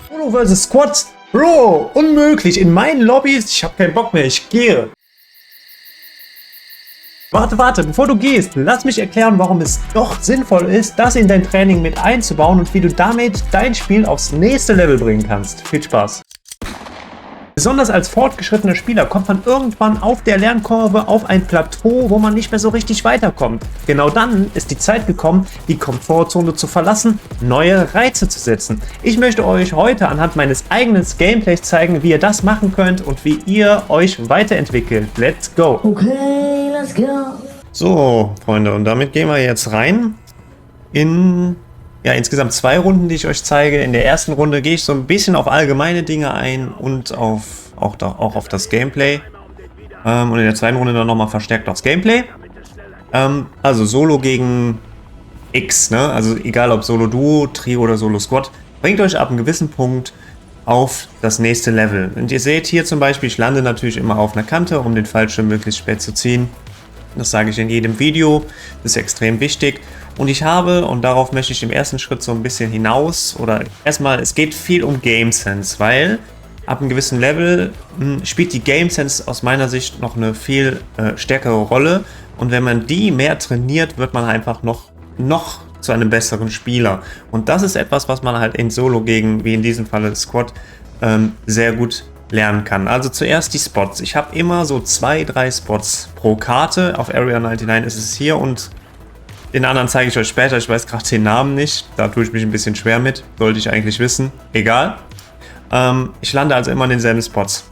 Solo versus Squad. Bro, unmöglich. In meinen Lobbys. Ich habe keinen Bock mehr. Ich gehe. Warte, bevor du gehst, lass mich erklären, warum es doch sinnvoll ist, das in dein Training mit einzubauen und wie du damit dein Spiel aufs nächste Level bringen kannst. Viel Spaß! Besonders als fortgeschrittener Spieler kommt man irgendwann auf der Lernkurve auf ein Plateau, wo man nicht mehr so richtig weiterkommt. Genau dann ist die Zeit gekommen, die Komfortzone zu verlassen, neue Reize zu setzen. Ich möchte euch heute anhand meines eigenen Gameplays zeigen, wie ihr das machen könnt und wie ihr euch weiterentwickelt. Let's go! Okay, let's go! So, Freunde, und damit gehen wir jetzt rein in insgesamt 2 Runden, die ich euch zeige. In der ersten Runde gehe ich so ein bisschen auf allgemeine Dinge ein und auch auf das Gameplay. Und in der zweiten Runde dann nochmal verstärkt aufs Gameplay. Also Solo gegen X, ne? Also egal ob Solo-Duo, Trio oder Solo-Squad, bringt euch ab einem gewissen Punkt auf das nächste Level. Und ihr seht hier zum Beispiel, ich lande natürlich immer auf einer Kante, um den Fallschirm möglichst spät zu ziehen. Das sage ich in jedem Video, das ist extrem wichtig. Und ich habe, und darauf möchte ich im ersten Schritt so ein bisschen hinaus, oder erstmal, es geht viel um Game Sense, weil ab einem gewissen Level spielt die Game Sense aus meiner Sicht noch eine viel stärkere Rolle. Und wenn man die mehr trainiert, wird man einfach noch zu einem besseren Spieler. Und das ist etwas, was man halt in Solo gegen, wie in diesem Falle Squad, sehr gut lernen kann. Also zuerst die Spots. Ich habe immer so 2, 3 Spots pro Karte. Auf Area 99 ist es hier und den anderen zeige ich euch später. Ich weiß gerade den Namen nicht. Da tue ich mich ein bisschen schwer mit. Sollte ich eigentlich wissen. Egal. Ich lande also immer in denselben Spots.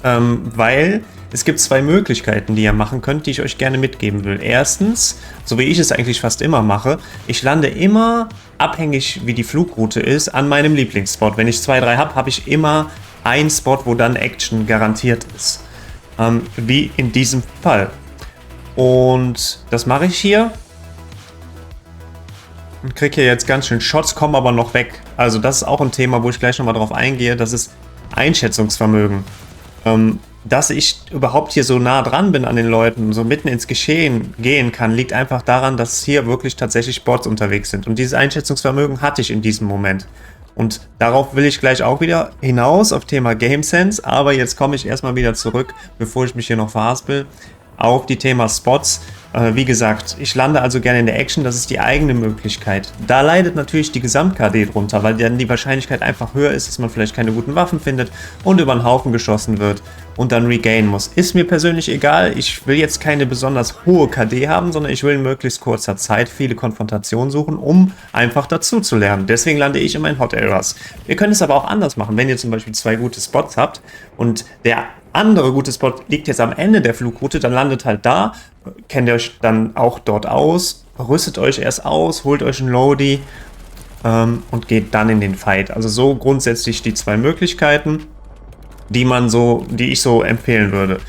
Weil es gibt 2 Möglichkeiten, die ihr machen könnt, die ich euch gerne mitgeben will. Erstens, so wie ich es eigentlich fast immer mache, ich lande immer, abhängig wie die Flugroute ist, an meinem Lieblingsspot. Wenn ich 2, 3 habe, habe ich immer einen Spot, wo dann Action garantiert ist. Wie in diesem Fall. Und das mache ich hier. Und kriege hier jetzt ganz schön Shots, kommen aber noch weg. Also das ist auch ein Thema, wo ich gleich nochmal drauf eingehe. Das ist Einschätzungsvermögen. Dass ich überhaupt hier so nah dran bin an den Leuten, so mitten ins Geschehen gehen kann, liegt einfach daran, dass hier wirklich tatsächlich Bots unterwegs sind. Und dieses Einschätzungsvermögen hatte ich in diesem Moment. Und darauf will ich gleich auch wieder hinaus auf Thema Game Sense. Aber jetzt komme ich erstmal wieder zurück, bevor ich mich hier noch verhaspel, auf die Thema Spots. Wie gesagt, ich lande also gerne in der Action, das ist die eigene Möglichkeit. Da leidet natürlich die Gesamt-KD drunter, weil dann die Wahrscheinlichkeit einfach höher ist, dass man vielleicht keine guten Waffen findet und über den Haufen geschossen wird und dann regainen muss. Ist mir persönlich egal, ich will jetzt keine besonders hohe KD haben, sondern ich will in möglichst kurzer Zeit viele Konfrontationen suchen, um einfach dazu zu lernen. Deswegen lande ich immer in Hot Areas. Ihr könnt es aber auch anders machen, wenn ihr zum Beispiel 2 gute Spots habt und der andere gute Spot liegt jetzt am Ende der Flugroute, dann landet halt da, kennt ihr euch dann auch dort aus, rüstet euch erst aus, holt euch einen Loadie und geht dann in den Fight. Also so grundsätzlich die 2 Möglichkeiten, die ich so empfehlen würde.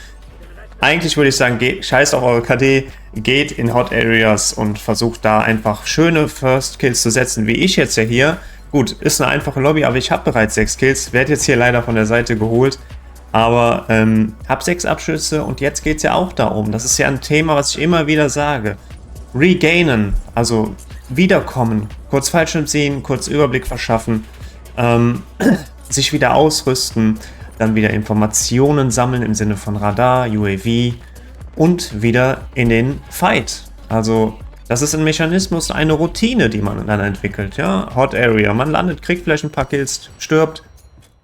Eigentlich würde ich sagen, scheißt auf eure KD, geht in Hot Areas und versucht da einfach schöne First Kills zu setzen, wie ich jetzt ja hier. Gut, ist eine einfache Lobby, aber ich habe bereits 6 Kills, werde jetzt hier leider von der Seite geholt. Aber habe 6 Abschüsse und jetzt geht es ja auch darum. Das ist ja ein Thema, was ich immer wieder sage. Regainen, also wiederkommen, kurz Fallschirm ziehen, kurz Überblick verschaffen, sich wieder ausrüsten, dann wieder Informationen sammeln im Sinne von Radar, UAV und wieder in den Fight. Also das ist ein Mechanismus, eine Routine, die man dann entwickelt. Ja? Hot Area, man landet, kriegt vielleicht ein paar Kills, stirbt,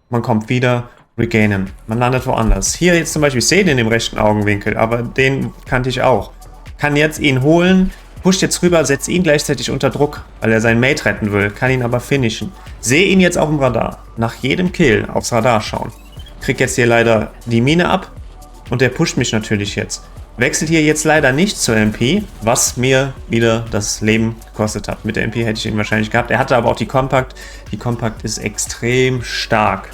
man kommt wieder. Regainen. Man landet woanders. Hier jetzt zum Beispiel, ich sehe den im rechten Augenwinkel, aber den kannte ich auch. Kann jetzt ihn holen, pusht jetzt rüber, setzt ihn gleichzeitig unter Druck, weil er seinen Mate retten will, kann ihn aber finishen. Sehe ihn jetzt auf dem Radar. Nach jedem Kill aufs Radar schauen. Krieg jetzt hier leider die Mine ab und der pusht mich natürlich jetzt. Wechselt hier jetzt leider nicht zur MP, was mir wieder das Leben gekostet hat. Mit der MP hätte ich ihn wahrscheinlich gehabt. Er hatte aber auch die Compact. Die Compact ist extrem stark.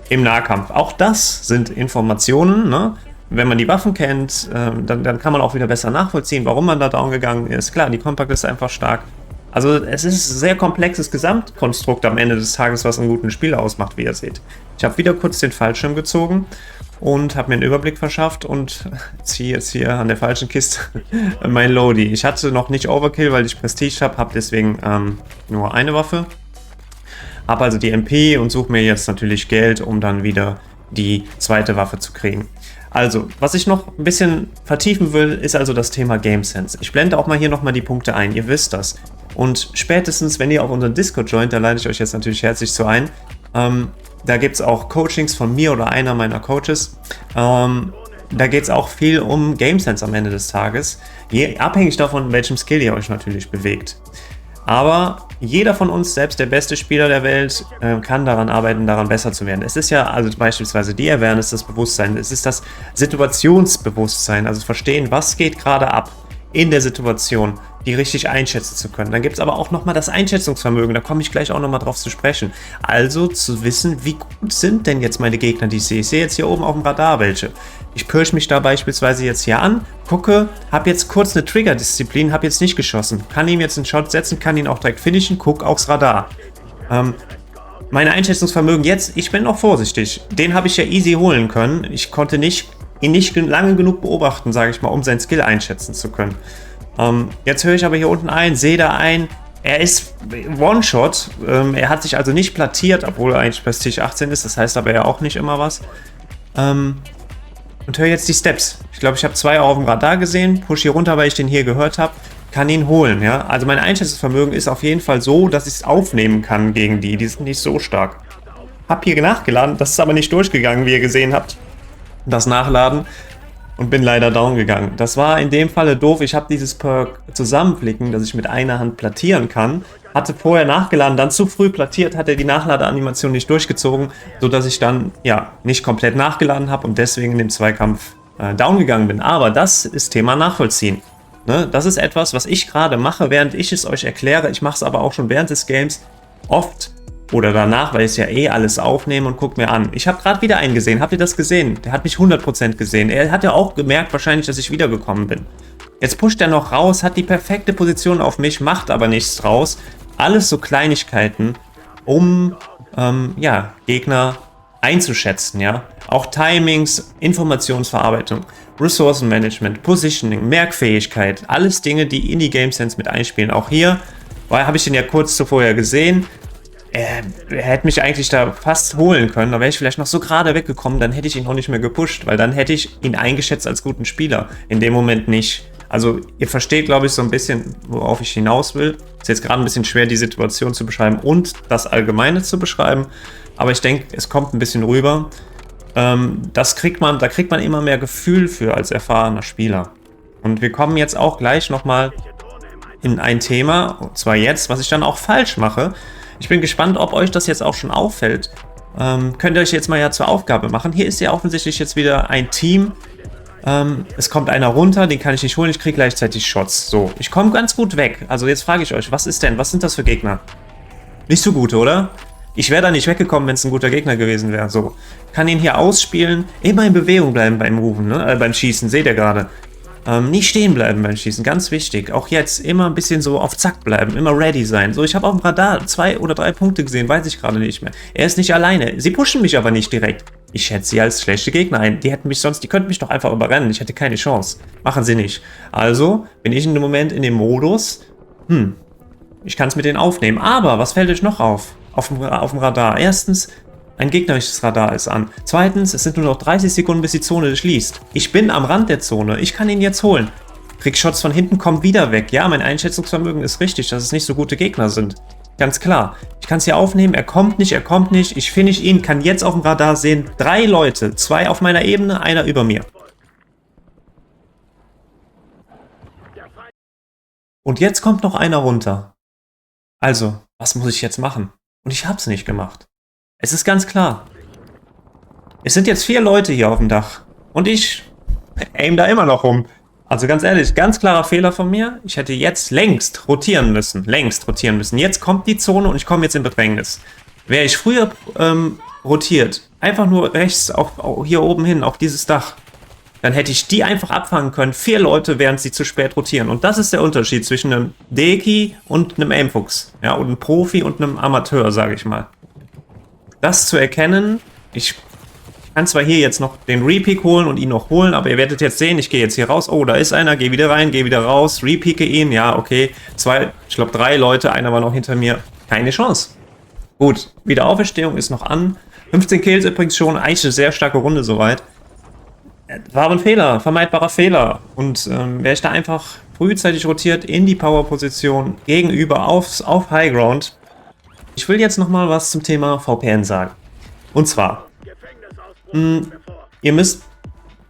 Im Nahkampf. Auch das sind Informationen, ne? Wenn man die Waffen kennt, dann kann man auch wieder besser nachvollziehen, warum man da down gegangen ist. Klar, die Compact ist einfach stark. Also es ist ein sehr komplexes Gesamtkonstrukt am Ende des Tages, was einen guten Spieler ausmacht, wie ihr seht. Ich habe wieder kurz den Fallschirm gezogen und habe mir einen Überblick verschafft und ziehe jetzt hier an der falschen Kiste mein Loadie. Ich hatte noch nicht Overkill, weil ich Prestige habe deswegen nur eine Waffe. Habe also die MP und suche mir jetzt natürlich Geld, um dann wieder die zweite Waffe zu kriegen. Also, was ich noch ein bisschen vertiefen will, ist also das Thema Game Sense. Ich blende auch mal hier nochmal die Punkte ein, ihr wisst das. Und spätestens, wenn ihr auf unseren Discord joint, da lade ich euch jetzt natürlich herzlich zu ein. Da gibt es auch Coachings von mir oder einer meiner Coaches. Da geht es auch viel um Game Sense am Ende des Tages. Abhängig davon, in welchem Skill ihr euch natürlich bewegt. Aber jeder von uns, selbst der beste Spieler der Welt, kann daran arbeiten, daran besser zu werden. Es ist ja also beispielsweise die Awareness, das Bewusstsein, es ist das Situationsbewusstsein, also verstehen, was geht gerade ab in der Situation, die richtig einschätzen zu können. Dann gibt es aber auch nochmal das Einschätzungsvermögen, da komme ich gleich auch nochmal drauf zu sprechen. Also zu wissen, wie gut sind denn jetzt meine Gegner, die ich sehe. Ich sehe jetzt hier oben auf dem Radar welche. Ich pirsch mich da beispielsweise jetzt hier an, gucke, habe jetzt kurz eine Trigger-Disziplin, habe jetzt nicht geschossen. Kann ihm jetzt einen Shot setzen, kann ihn auch direkt finishen, guck aufs Radar. Meine Einschätzungsvermögen jetzt, ich bin noch vorsichtig. Den habe ich ja easy holen können. Ich konnte ihn nicht lange genug beobachten, sage ich mal, um seinen Skill einschätzen zu können. Jetzt höre ich aber hier unten ein, sehe da ein, er ist One-Shot. Er hat sich also nicht plattiert, obwohl er eigentlich Prestige 18 ist, das heißt aber ja auch nicht immer was. Und höre jetzt die Steps. Ich glaube, ich habe 2 auf dem Radar gesehen, push hier runter, weil ich den hier gehört habe, kann ihn holen. Ja? Also mein Einschätzungsvermögen ist auf jeden Fall so, dass ich es aufnehmen kann gegen die sind nicht so stark. Hab hier nachgeladen, das ist aber nicht durchgegangen, wie ihr gesehen habt. Das Nachladen und bin leider down gegangen. Das war in dem Falle doof. Ich habe dieses Perk Zusammenblicken, dass ich mit einer Hand plattieren kann. Hatte vorher nachgeladen, dann zu früh plattiert, hat er die Nachladeanimation nicht durchgezogen, sodass ich dann ja nicht komplett nachgeladen habe und deswegen in dem Zweikampf down gegangen bin. Aber das ist Thema Nachvollziehen. Ne? Das ist etwas, was ich gerade mache, während ich es euch erkläre. Ich mache es aber auch schon während des Games oft oder danach, weil ich es ja eh alles aufnehme und gucke mir an. Ich habe gerade wieder einen gesehen. Habt ihr das gesehen? Der hat mich 100% gesehen. Er hat ja auch gemerkt wahrscheinlich, dass ich wiedergekommen bin. Jetzt pusht er noch raus, hat die perfekte Position auf mich, macht aber nichts draus. Alles so Kleinigkeiten, um ja, Gegner einzuschätzen. Ja? Auch Timings, Informationsverarbeitung, Ressourcenmanagement, Positioning, Merkfähigkeit. Alles Dinge, die in die Game Sense mit einspielen. Auch hier habe ich den ja kurz zuvor ja gesehen. Er hätte mich eigentlich da fast holen können, da wäre ich vielleicht noch so gerade weggekommen, dann hätte ich ihn auch nicht mehr gepusht, weil dann hätte ich ihn eingeschätzt als guten Spieler. In dem Moment nicht. Also ihr versteht, glaube ich, so ein bisschen, worauf ich hinaus will. Ist jetzt gerade ein bisschen schwer, die Situation zu beschreiben und das Allgemeine zu beschreiben, aber ich denke, es kommt ein bisschen rüber. Da kriegt man immer mehr Gefühl für als erfahrener Spieler. Und wir kommen jetzt auch gleich nochmal in ein Thema, und zwar jetzt, was ich dann auch falsch mache. Ich bin gespannt, ob euch das jetzt auch schon auffällt. Könnt ihr euch jetzt mal ja zur Aufgabe machen. Hier ist ja offensichtlich jetzt wieder ein Team. Es kommt einer runter, den kann ich nicht holen, ich kriege gleichzeitig Shots. So, ich komme ganz gut weg. Also jetzt frage ich euch, was sind das für Gegner? Nicht so gute, oder? Ich wäre da nicht weggekommen, wenn es ein guter Gegner gewesen wäre. So, kann ihn hier ausspielen, immer in Bewegung bleiben beim Rufen, ne? Beim Schießen, seht ihr gerade. Nicht stehen bleiben beim Schießen, ganz wichtig. Auch jetzt immer ein bisschen so auf Zack bleiben, immer ready sein. So, ich habe auf dem Radar 2 oder 3 Punkte gesehen, weiß ich gerade nicht mehr. Er ist nicht alleine. Sie pushen mich aber nicht direkt. Ich schätze sie als schlechte Gegner ein. Die könnten mich doch einfach überrennen. Ich hätte keine Chance. Machen sie nicht. Also bin ich in dem Moment in dem Modus, ich kann es mit denen aufnehmen. Aber was fällt euch noch auf dem Radar? Erstens, ein gegnerisches Radar ist an. Zweitens, es sind nur noch 30 Sekunden, bis die Zone schließt. Ich bin am Rand der Zone. Ich kann ihn jetzt holen. Krieg Shots von hinten, kommt wieder weg. Ja, mein Einschätzungsvermögen ist richtig, dass es nicht so gute Gegner sind. Ganz klar. Ich kann es hier aufnehmen. Er kommt nicht. Ich finish ihn, kann jetzt auf dem Radar sehen. 3 Leute. 2 auf meiner Ebene, einer über mir. Und jetzt kommt noch einer runter. Also, was muss ich jetzt machen? Und ich hab's nicht gemacht. Es ist ganz klar. Es sind jetzt 4 Leute hier auf dem Dach. Und ich aim da immer noch rum. Also ganz ehrlich, ganz klarer Fehler von mir. Ich hätte jetzt längst rotieren müssen. Jetzt kommt die Zone und ich komme jetzt in Bedrängnis. Wäre ich früher rotiert, einfach nur rechts auch hier oben hin, auf dieses Dach, dann hätte ich die einfach abfangen können. 4 Leute, während sie zu spät rotieren. Und das ist der Unterschied zwischen einem Deki und einem Aimfuchs. Ja, und einem Profi und einem Amateur, sage ich mal. Das zu erkennen, ich kann zwar hier jetzt noch den Repeak holen und ihn noch holen, aber ihr werdet jetzt sehen, ich gehe jetzt hier raus, oh, da ist einer, gehe wieder rein, gehe wieder raus, repeake ihn, ja, okay, 3 Leute, einer war noch hinter mir, keine Chance. Gut, Wiederauferstehung ist noch an. 15 Kills übrigens schon, eigentlich eine sehr starke Runde soweit. War aber ein Fehler, vermeidbarer Fehler. Und wäre ich da einfach frühzeitig rotiert in die Power-Position gegenüber auf High Ground. Ich will jetzt nochmal was zum Thema VPN sagen. Und zwar, ihr müsst,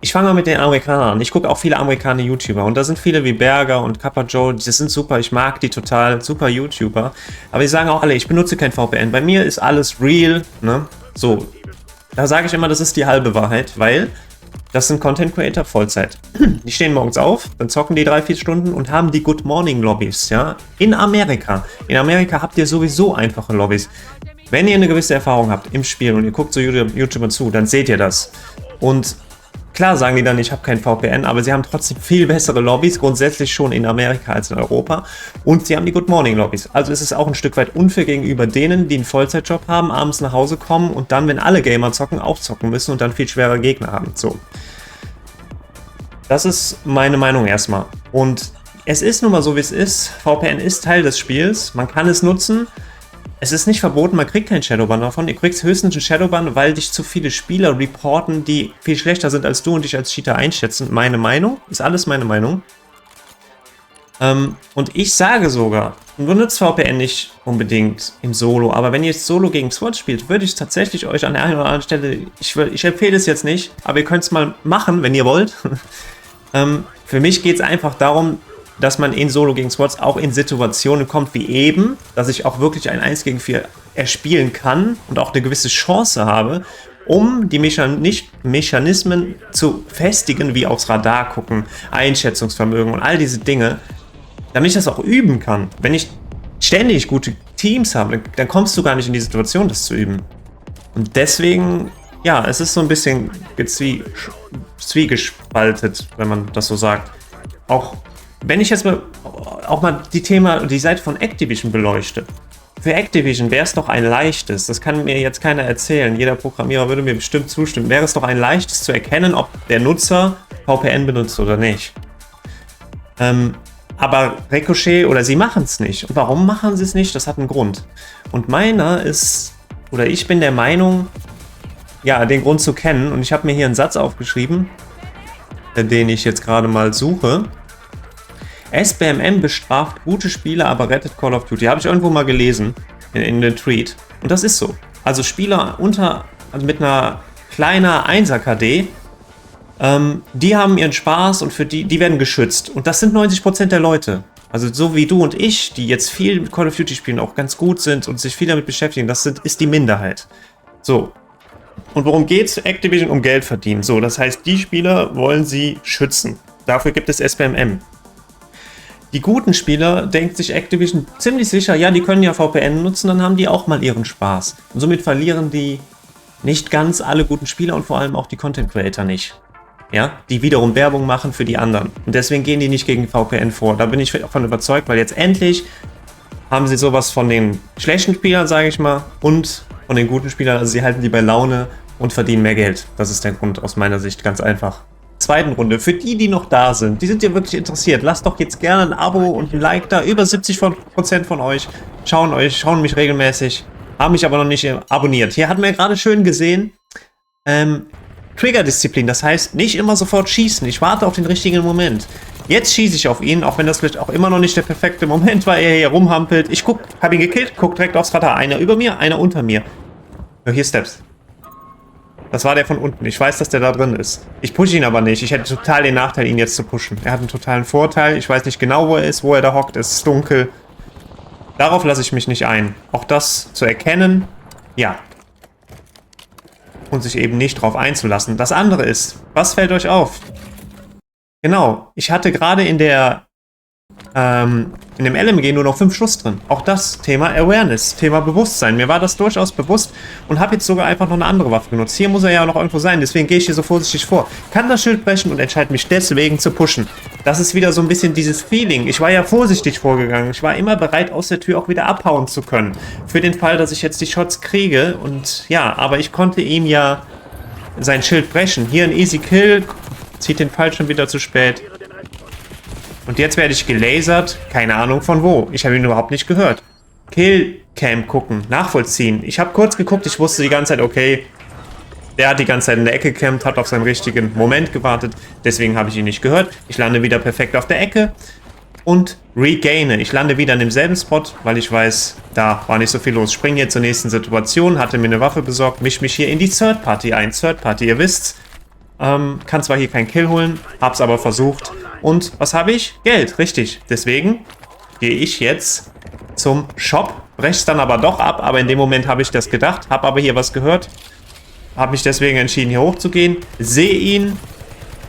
ich fange mal mit den Amerikanern an. Ich gucke auch viele amerikanische YouTuber und da sind viele wie Berger und Kappa Joe, die sind super, ich mag die total, super YouTuber. Aber die sagen auch alle, ich benutze kein VPN. Bei mir ist alles real, ne? So, da sage ich immer, das ist die halbe Wahrheit, weil das sind Content Creator Vollzeit. Die stehen morgens auf, dann zocken die 3-4 Stunden und haben die Good Morning Lobbys, ja? In Amerika. In Amerika habt ihr sowieso einfache Lobbys. Wenn ihr eine gewisse Erfahrung habt im Spiel und ihr guckt so YouTuber zu, dann seht ihr das. Und klar sagen die dann, ich habe kein VPN, aber sie haben trotzdem viel bessere Lobbys, grundsätzlich schon in Amerika als in Europa. Und sie haben die Good Morning Lobbys. Also ist es auch ein Stück weit unfair gegenüber denen, die einen Vollzeitjob haben, abends nach Hause kommen und dann, wenn alle Gamer zocken, auch zocken müssen und dann viel schwere Gegner haben. So. Das ist meine Meinung erstmal. Und es ist nun mal so, wie es ist. VPN ist Teil des Spiels. Man kann es nutzen. Es ist nicht verboten, man kriegt keinen Shadowban davon. Du kriegst höchstens einen Shadowban, weil dich zu viele Spieler reporten, die viel schlechter sind als du und dich als Cheater einschätzen. Meine Meinung, ist alles meine Meinung. Und ich sage sogar, du nutzt VPN nicht unbedingt im Solo, aber wenn ihr jetzt Solo gegen SWAT spielt, würde ich tatsächlich euch an der einen oder anderen Stelle, ich empfehle es jetzt nicht, aber ihr könnt es mal machen, wenn ihr wollt. Für mich geht es einfach darum, dass man in Solo gegen Squads auch in Situationen kommt wie eben, dass ich auch wirklich ein 1 gegen 4 erspielen kann und auch eine gewisse Chance habe, um die Mechanismen zu festigen, wie aufs Radar gucken, Einschätzungsvermögen und all diese Dinge, damit ich das auch üben kann. Wenn ich ständig gute Teams habe, dann kommst du gar nicht in die Situation, das zu üben. Und deswegen, ja, es ist so ein bisschen zwiegespaltet, wenn man das so sagt. Auch wenn ich jetzt auch mal die Seite von Activision beleuchte. Für Activision wäre es doch ein leichtes, das kann mir jetzt keiner erzählen, jeder Programmierer würde mir bestimmt zustimmen, wäre es doch ein leichtes zu erkennen, ob der Nutzer VPN benutzt oder nicht. Aber Ricochet oder sie machen es nicht. Und warum machen sie es nicht? Das hat einen Grund. Und meiner ist, oder ich bin der Meinung, ja, den Grund zu kennen. Und ich habe mir hier einen Satz aufgeschrieben, den ich jetzt gerade mal suche. SBMM bestraft gute Spieler, aber rettet Call of Duty. Habe ich irgendwo mal gelesen in den Tweet. Und das ist so. Also Spieler mit einer kleiner 1er KD, die haben ihren Spaß und für die werden geschützt. Und das sind 90% der Leute. Also so wie du und ich, die jetzt viel mit Call of Duty spielen, auch ganz gut sind und sich viel damit beschäftigen, ist die Minderheit. So. Und worum geht's? Activision um Geld verdienen. So, das heißt, die Spieler wollen sie schützen. Dafür gibt es SBMM. Die guten Spieler denkt sich Activision ziemlich sicher, ja, die können ja VPN nutzen, dann haben die auch mal ihren Spaß. Und somit verlieren die nicht ganz alle guten Spieler und vor allem auch die Content Creator nicht. Ja, die wiederum Werbung machen für die anderen. Und deswegen gehen die nicht gegen VPN vor. Da bin ich davon überzeugt, weil jetzt endlich haben sie sowas von den schlechten Spielern, sage ich mal, und von den guten Spielern. Also sie halten die bei Laune und verdienen mehr Geld. Das ist der Grund aus meiner Sicht, ganz einfach. Zweiten Runde. Für die noch da sind, die sind ja wirklich interessiert. Lasst doch jetzt gerne ein Abo und ein Like da. Über 70% von euch schauen mich regelmäßig, haben mich aber noch nicht abonniert. Hier hatten wir gerade schön gesehen, Trigger-Disziplin. Das heißt, nicht immer sofort schießen. Ich warte auf den richtigen Moment. Jetzt schieße ich auf ihn, auch wenn das vielleicht auch immer noch nicht der perfekte Moment war, er hier rumhampelt. Ich habe ihn gekillt, guck direkt aufs Radar. Einer über mir, einer unter mir. So, hier Steps. Das war der von unten. Ich weiß, dass der da drin ist. Ich pushe ihn aber nicht. Ich hätte total den Nachteil, ihn jetzt zu pushen. Er hat einen totalen Vorteil. Ich weiß nicht genau, wo er ist, wo er da hockt. Es ist dunkel. Darauf lasse ich mich nicht ein. Auch das zu erkennen, ja. Und sich eben nicht drauf einzulassen. Das andere ist, was fällt euch auf? Genau, ich hatte gerade in dem LMG nur noch 5 Schuss drin. Auch das Thema Awareness, Thema Bewusstsein. Mir war das durchaus bewusst und habe jetzt sogar einfach noch eine andere Waffe genutzt. Hier muss er ja noch irgendwo sein, deswegen gehe ich hier so vorsichtig vor. Kann das Schild brechen und entscheide mich deswegen zu pushen. Das ist wieder so ein bisschen dieses Feeling. Ich war ja vorsichtig vorgegangen. Ich war immer bereit, aus der Tür auch wieder abhauen zu können. Für den Fall, dass ich jetzt die Shots kriege. Und ja, aber ich konnte ihm ja sein Schild brechen. Hier ein Easy Kill. Zieht den Pfeil schon wieder zu spät. Und jetzt werde ich gelasert. Keine Ahnung von wo. Ich habe ihn überhaupt nicht gehört. Kill Cam gucken, nachvollziehen. Ich habe kurz geguckt, ich wusste die ganze Zeit, okay, der hat die ganze Zeit in der Ecke gecampt, hat auf seinen richtigen Moment gewartet. Deswegen habe ich ihn nicht gehört. Ich lande wieder perfekt auf der Ecke und regaine. Ich lande wieder in demselben Spot, weil ich weiß, da war nicht so viel los. Springe jetzt zur nächsten Situation, hatte mir eine Waffe besorgt, misch mich hier in die Third Party ein. Third Party, ihr wisst's. Kann zwar hier keinen Kill holen, hab's aber versucht. Und was habe ich? Geld, richtig. Deswegen gehe ich jetzt zum Shop, brech's dann aber doch ab. Aber in dem Moment habe ich das gedacht, habe aber hier was gehört. Habe mich deswegen entschieden, hier hochzugehen. Sehe ihn,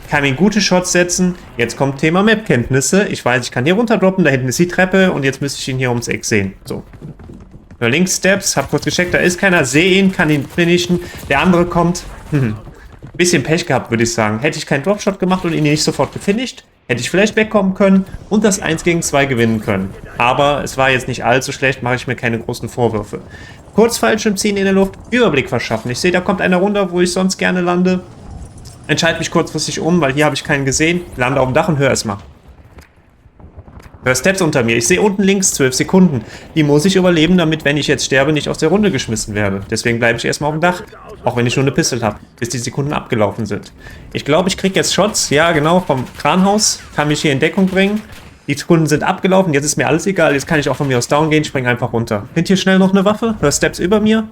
kann ihn gute Shots setzen. Jetzt kommt Thema Map-Kenntnisse. Ich weiß, ich kann hier runterdroppen, da hinten ist die Treppe und jetzt müsste ich ihn hier ums Eck sehen. So. Links Steps, hab kurz gecheckt, da ist keiner. Sehe ihn, kann ihn finishen. Der andere kommt. Bisschen Pech gehabt, würde ich sagen. Hätte ich keinen Dropshot gemacht und ihn nicht sofort gefinisht, hätte ich vielleicht wegkommen können und das 1 gegen 2 gewinnen können. Aber es war jetzt nicht allzu schlecht, mache ich mir keine großen Vorwürfe. Kurz Fallschirm ziehen in der Luft, Überblick verschaffen. Ich sehe, da kommt einer runter, wo ich sonst gerne lande. Entscheide mich kurzfristig um, weil hier habe ich keinen gesehen. Lande auf dem Dach und höre es mal. Hör Steps unter mir. Ich sehe unten links 12 Sekunden. Die muss ich überleben, damit, wenn ich jetzt sterbe, nicht aus der Runde geschmissen werde. Deswegen bleibe ich erstmal auf dem Dach. Auch wenn ich nur eine Pistole habe, bis die Sekunden abgelaufen sind. Ich glaube, ich kriege jetzt Shots. Ja, genau, vom Kranhaus. Kann mich hier in Deckung bringen. Die Sekunden sind abgelaufen. Jetzt ist mir alles egal. Jetzt kann ich auch von mir aus down gehen. Spring einfach runter. Find hier schnell noch eine Waffe. Hör Steps über mir.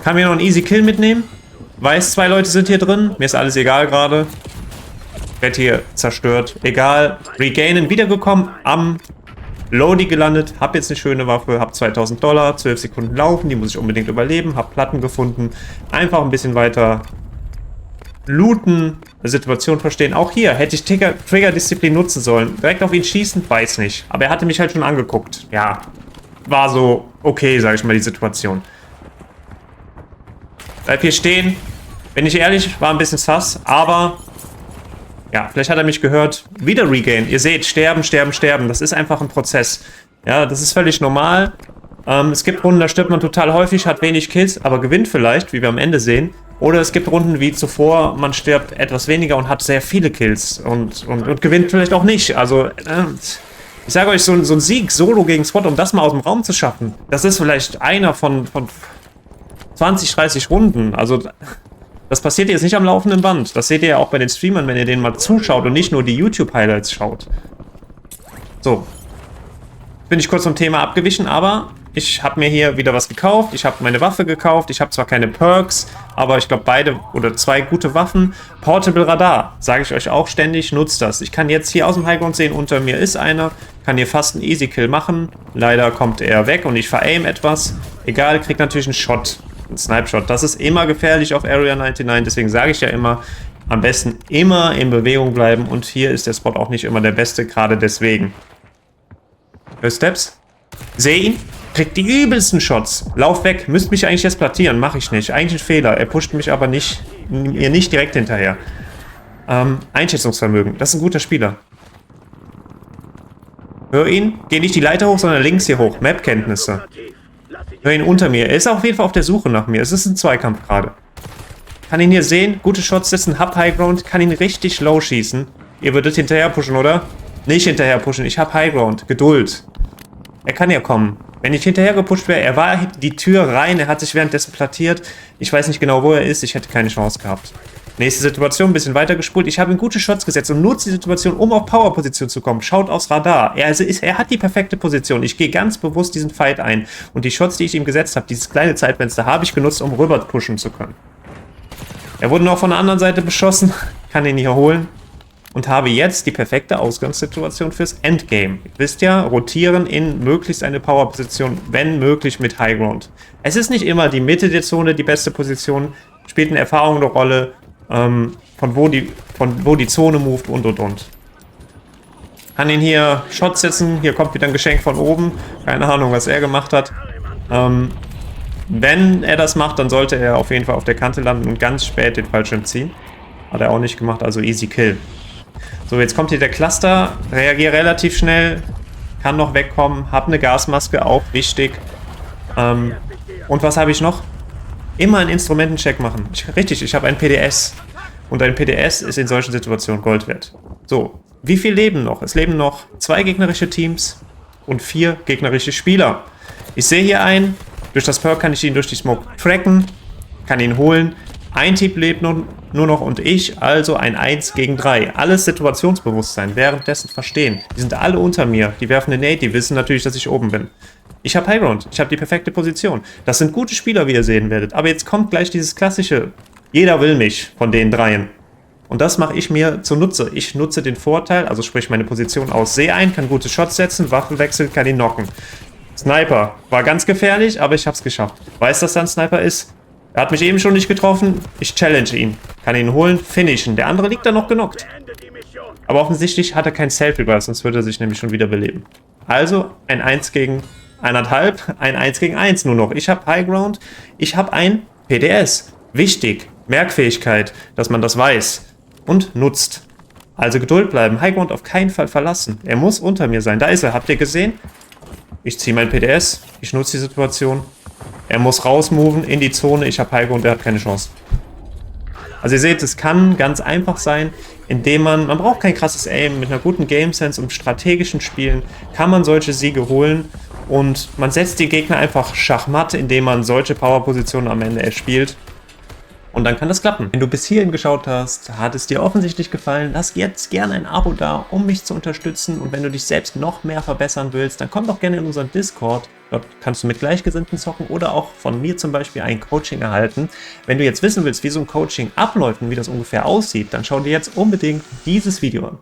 Kann mir noch einen Easy Kill mitnehmen. Weiß, 2 Leute sind hier drin. Mir ist alles egal gerade. Werd hier zerstört. Egal. Regainen, wiedergekommen. Am Lodi gelandet. Hab jetzt eine schöne Waffe. Hab $2000. 12 Sekunden laufen. Die muss ich unbedingt überleben. Hab Platten gefunden. Einfach ein bisschen weiter looten. Situation verstehen. Auch hier hätte ich Trigger-Disziplin nutzen sollen. Direkt auf ihn schießen? Weiß nicht. Aber er hatte mich halt schon angeguckt. Ja. War so okay, sage ich mal, die Situation. Bleib hier stehen. Bin ich ehrlich, war ein bisschen sass, aber ja, vielleicht hat er mich gehört. Wieder Regain. Ihr seht, sterben, sterben, sterben. Das ist einfach ein Prozess. Ja, das ist völlig normal. Es gibt Runden, da stirbt man total häufig, hat wenig Kills, aber gewinnt vielleicht, wie wir am Ende sehen. Oder es gibt Runden wie zuvor, man stirbt etwas weniger und hat sehr viele Kills und gewinnt vielleicht auch nicht. Also, ich sage euch, so ein Sieg solo gegen Squad, um das mal aus dem Raum zu schaffen, das ist vielleicht einer von 20, 30 Runden. Also, das passiert jetzt nicht am laufenden Band. Das seht ihr ja auch bei den Streamern, wenn ihr denen mal zuschaut und nicht nur die YouTube-Highlights schaut. So. Bin ich kurz vom Thema abgewichen, aber ich habe mir hier wieder was gekauft. Ich habe meine Waffe gekauft. Ich habe zwar keine Perks, aber ich glaube beide oder 2 gute Waffen. Portable Radar, sage ich euch auch ständig, nutzt das. Ich kann jetzt hier aus dem Highground sehen, unter mir ist einer. Kann hier fast einen Easy Kill machen. Leider kommt er weg und ich ver-aim etwas. Egal, kriegt natürlich einen Shot. Ein Snipe-Shot. Das ist immer gefährlich auf Area 99, deswegen sage ich ja immer, am besten immer in Bewegung bleiben und hier ist der Spot auch nicht immer der beste, gerade deswegen. Steps. Sehe ihn. Kriegt die übelsten Shots. Lauf weg. Müsst mich eigentlich jetzt plattieren. Mache ich nicht. Eigentlich ein Fehler. Er pusht mich aber nicht, mir nicht direkt hinterher. Einschätzungsvermögen. Das ist ein guter Spieler. Hör ihn. Geh nicht die Leiter hoch, sondern links hier hoch. Map-Kenntnisse. Hör ihn unter mir. Er ist auf jeden Fall auf der Suche nach mir. Es ist ein Zweikampf gerade. Kann ihn hier sehen. Gute Shots setzen. Hab Highground. Kann ihn richtig low schießen. Ihr würdet hinterher pushen, oder? Nicht hinterher pushen. Ich hab Highground. Geduld. Er kann ja kommen. Wenn ich hinterher gepusht wäre, er war die Tür rein. Er hat sich währenddessen plattiert. Ich weiß nicht genau, wo er ist. Ich hätte keine Chance gehabt. Nächste Situation, ein bisschen weiter gespult. Ich habe ihm gute Shots gesetzt und nutze die Situation, um auf Power-Position zu kommen. Schaut aufs Radar. Er hat die perfekte Position. Ich gehe ganz bewusst diesen Fight ein. Und die Shots, die ich ihm gesetzt habe, dieses kleine Zeitfenster, habe ich genutzt, um rüber pushen zu können. Er wurde noch von der anderen Seite beschossen. Kann ihn hier holen. Und habe jetzt die perfekte Ausgangssituation fürs Endgame. Ihr wisst ja, rotieren in möglichst eine Power-Position, wenn möglich mit Highground. Es ist nicht immer die Mitte der Zone die beste Position. Spielt eine Erfahrung eine Rolle. Von wo die Zone moved und. Kann ihn hier Shots setzen. Hier kommt wieder ein Geschenk von oben. Keine Ahnung, was er gemacht hat. Wenn er das macht, dann sollte er auf jeden Fall auf der Kante landen und ganz spät den Fallschirm ziehen. Hat er auch nicht gemacht, also easy kill. So, jetzt kommt hier der Cluster. Reagiere relativ schnell. Kann noch wegkommen. Hab eine Gasmaske, auch wichtig. Und was habe ich noch? Immer einen Instrumentencheck machen. Richtig, ich habe ein PDS. Und ein PDS ist in solchen Situationen Gold wert. So, Wie viel leben noch? Es leben noch 2 gegnerische Teams und 4 gegnerische Spieler. Ich sehe hier einen. Durch das Perk kann ich ihn durch die Smoke tracken, kann ihn holen. Ein Team lebt nur noch und ich, also ein 1 gegen 3. Alles Situationsbewusstsein, währenddessen verstehen. Die sind alle unter mir, die werfen eine Nade, die wissen natürlich, dass ich oben bin. Ich habe Highground, ich habe die perfekte Position. Das sind gute Spieler, wie ihr sehen werdet. Aber jetzt kommt gleich dieses klassische, jeder will mich von den dreien. Und das mache ich mir zunutze. Ich nutze den Vorteil, also sprich meine Position aus, sehe ein, kann gute Shots setzen, Waffen wechseln, kann ihn knocken. Sniper, war ganz gefährlich, aber ich habe es geschafft. Weiß, dass da ein Sniper ist? Er hat mich eben schon nicht getroffen. Ich challenge ihn. Kann ihn holen, finishen. Der andere liegt da noch genockt. Aber offensichtlich hat er kein Self-Revive, sonst würde er sich nämlich schon wieder beleben. Also ein 1 gegen 1,5, ein 1 gegen 1 nur noch. Ich habe Highground, ich habe ein PDS. Wichtig, Merkfähigkeit, dass man das weiß und nutzt. Also Geduld bleiben, Highground auf keinen Fall verlassen. Er muss unter mir sein. Da ist er, habt ihr gesehen? Ich ziehe mein PDS, ich nutze die Situation. Er muss rausmoven in die Zone, ich habe Heiko und er hat keine Chance. Also ihr seht, es kann ganz einfach sein, indem man braucht kein krasses Aim, mit einer guten Game Sense und strategischen Spielen kann man solche Siege holen und man setzt die Gegner einfach schachmatt, indem man solche Powerpositionen am Ende erspielt. Und dann kann das klappen. Wenn du bis hierhin geschaut hast, hat es dir offensichtlich gefallen, lass jetzt gerne ein Abo da, um mich zu unterstützen. Und wenn du dich selbst noch mehr verbessern willst, dann komm doch gerne in unseren Discord. Dort kannst du mit Gleichgesinnten zocken oder auch von mir zum Beispiel ein Coaching erhalten. Wenn du jetzt wissen willst, wie so ein Coaching abläuft und wie das ungefähr aussieht, dann schau dir jetzt unbedingt dieses Video an.